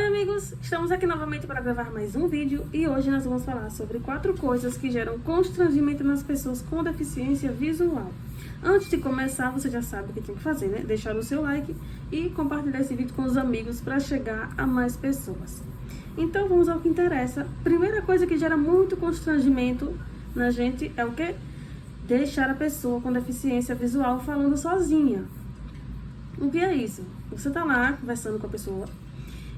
amigos, estamos aqui novamente para gravar mais um vídeo e hoje nós vamos falar sobre 4 coisas que geram constrangimento nas pessoas com deficiência visual. Antes de começar, você já sabe o que tem que fazer, né? Deixar o seu like e compartilhar esse vídeo com os amigos para chegar a mais pessoas. Então vamos ao que interessa. Primeira coisa que gera muito constrangimento na gente é o quê? Deixar a pessoa com deficiência visual falando sozinha. O que é isso? Você tá lá conversando com a pessoa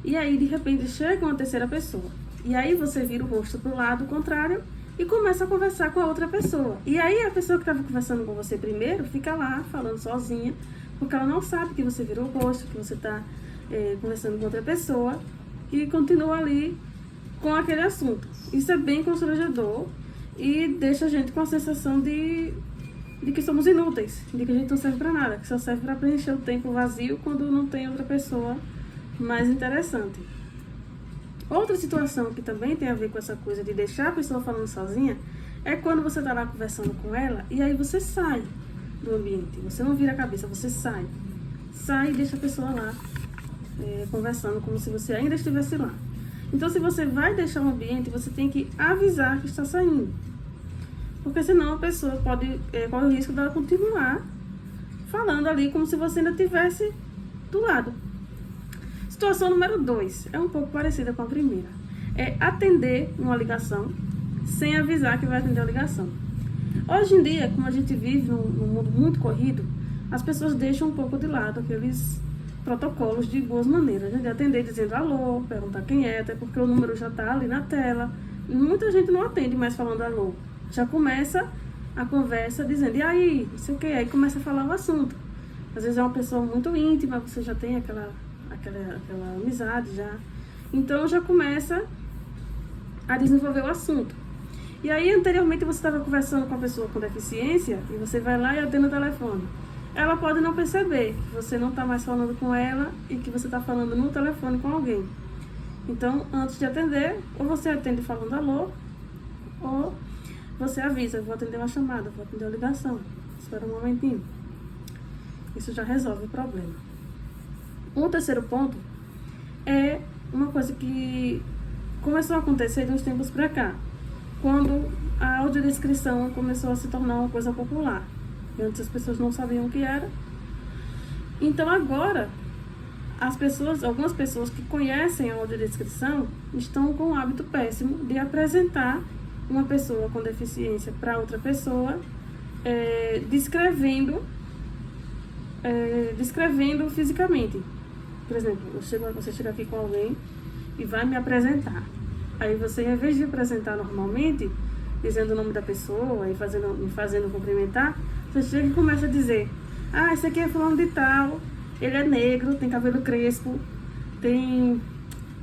e aí de repente chega uma terceira pessoa e aí você vira o rosto pro lado contrário e começa a conversar com a outra pessoa. E aí a pessoa que estava conversando com você primeiro fica lá falando sozinha porque ela não sabe que você virou o rosto, que você tá conversando com outra pessoa e continua ali com aquele assunto. Isso é bem constrangedor e deixa a gente com a sensação de que somos inúteis, de que a gente não serve pra nada, que só serve pra preencher o tempo vazio quando não tem outra pessoa mais interessante. Outra situação que também tem a ver com essa coisa de deixar a pessoa falando sozinha é quando você tá lá conversando com ela e aí você sai do ambiente, você não vira a cabeça, você sai e deixa a pessoa lá conversando como se você ainda estivesse lá. Então, se você vai deixar o ambiente, você tem que avisar que está saindo. Porque senão a pessoa corre o risco dela continuar falando ali como se você ainda estivesse do lado. Situação número 2 é um pouco parecida com a primeira. É atender uma ligação sem avisar que vai atender a ligação. Hoje em dia, como a gente vive num mundo muito corrido, as pessoas deixam um pouco de lado aqueles protocolos de boas maneiras, né? De atender dizendo alô, perguntar quem é, até porque o número já está ali na tela. E muita gente não atende mais falando alô. Já começa a conversa dizendo, e aí, não sei o que, aí começa a falar o assunto. Às vezes é uma pessoa muito íntima, você já tem aquela amizade já. Então já começa a desenvolver o assunto. E aí anteriormente você estava conversando com a pessoa com deficiência e você vai lá e atende o telefone. Ela pode não perceber que você não está mais falando com ela e que você está falando no telefone com alguém. Então, antes de atender, ou você atende falando alô, ou você avisa, vou atender uma chamada, vou atender uma ligação. Espera um momentinho. Isso já resolve o problema. Um terceiro ponto é uma coisa que começou a acontecer de uns tempos pra cá, quando a audiodescrição começou a se tornar uma coisa popular. Antes as pessoas não sabiam o que era. Então agora, algumas pessoas que conhecem a audiodescrição estão com o hábito péssimo de apresentar uma pessoa com deficiência para outra pessoa, descrevendo fisicamente. Por exemplo, você chega aqui com alguém e vai me apresentar. Aí você, em vez de apresentar normalmente, dizendo o nome da pessoa e me fazendo cumprimentar, você chega e começa a dizer, esse aqui é fulano de tal, ele é negro, tem cabelo crespo,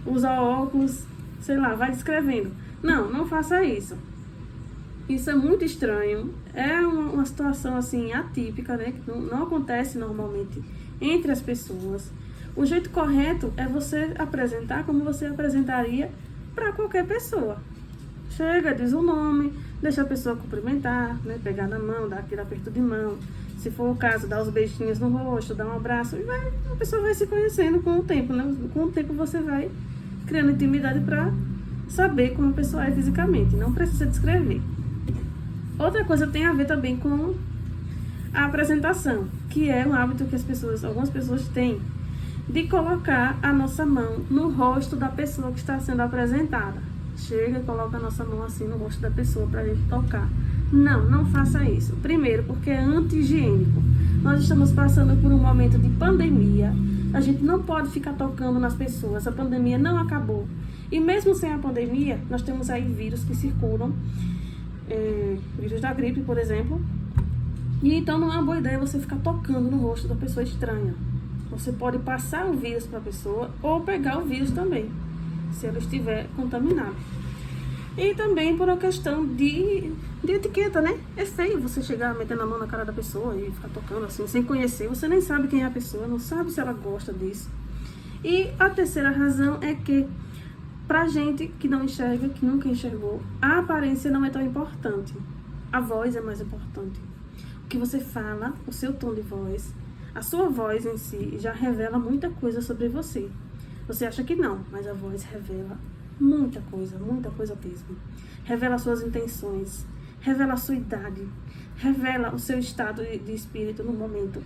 usa óculos, sei lá, vai descrevendo. Não faça isso. Isso é muito estranho, é uma situação assim atípica, né, que não acontece normalmente entre as pessoas. O jeito correto é você apresentar como você apresentaria para qualquer pessoa. Chega, diz o nome, deixa a pessoa cumprimentar, né, pegar na mão, dar aquele aperto de mão. Se for o caso, dar os beijinhos no rosto, dar um abraço, e a pessoa vai se conhecendo com o tempo, né? Com o tempo você vai criando intimidade para saber como a pessoa é fisicamente, não precisa descrever. Outra coisa tem a ver também com a apresentação, que é um hábito que algumas pessoas têm, de colocar a nossa mão no rosto da pessoa que está sendo apresentada. Chega e coloca a nossa mão assim no rosto da pessoa para a gente tocar. Não faça isso. Primeiro, porque é anti-higiênico. Nós estamos passando por um momento de pandemia. A gente não pode ficar tocando nas pessoas. A pandemia não acabou. E mesmo sem a pandemia, nós temos aí vírus que circulam. Vírus da gripe, por exemplo. E então não é uma boa ideia você ficar tocando no rosto da pessoa estranha. Você pode passar o vírus para a pessoa ou pegar o vírus também, se ela estiver contaminada. E também por uma questão de etiqueta, né? É feio você chegar metendo a mão na cara da pessoa e ficar tocando assim, sem conhecer. Você nem sabe quem é a pessoa, não sabe se ela gosta disso. E a terceira razão é que, pra gente que não enxerga, que nunca enxergou, a aparência não é tão importante. A voz é mais importante. O que você fala, o seu tom de voz, a sua voz em si já revela muita coisa sobre você. Você acha que não, mas a voz revela muita coisa mesmo. Revela suas intenções, revela a sua idade, revela o seu estado de espírito no momento.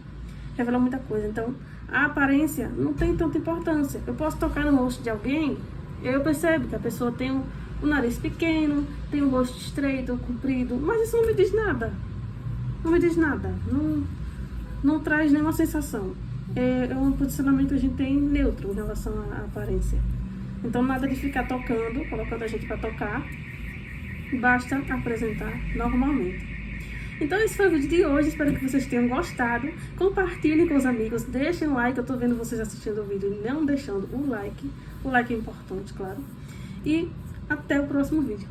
Revela muita coisa. Então, a aparência não tem tanta importância. Eu posso tocar no rosto de alguém, eu percebo que a pessoa tem um nariz pequeno, tem um rosto estreito, comprido, mas isso não me diz nada. Não me diz nada. Não traz nenhuma sensação. É um posicionamento que a gente tem neutro em relação à aparência. Então, nada de ficar tocando, colocando a gente para tocar. Basta apresentar normalmente. Então, esse foi o vídeo de hoje. Espero que vocês tenham gostado. Compartilhem com os amigos. Deixem o like. Eu tô vendo vocês assistindo o vídeo e não deixando o like. O like é importante, claro. E até o próximo vídeo.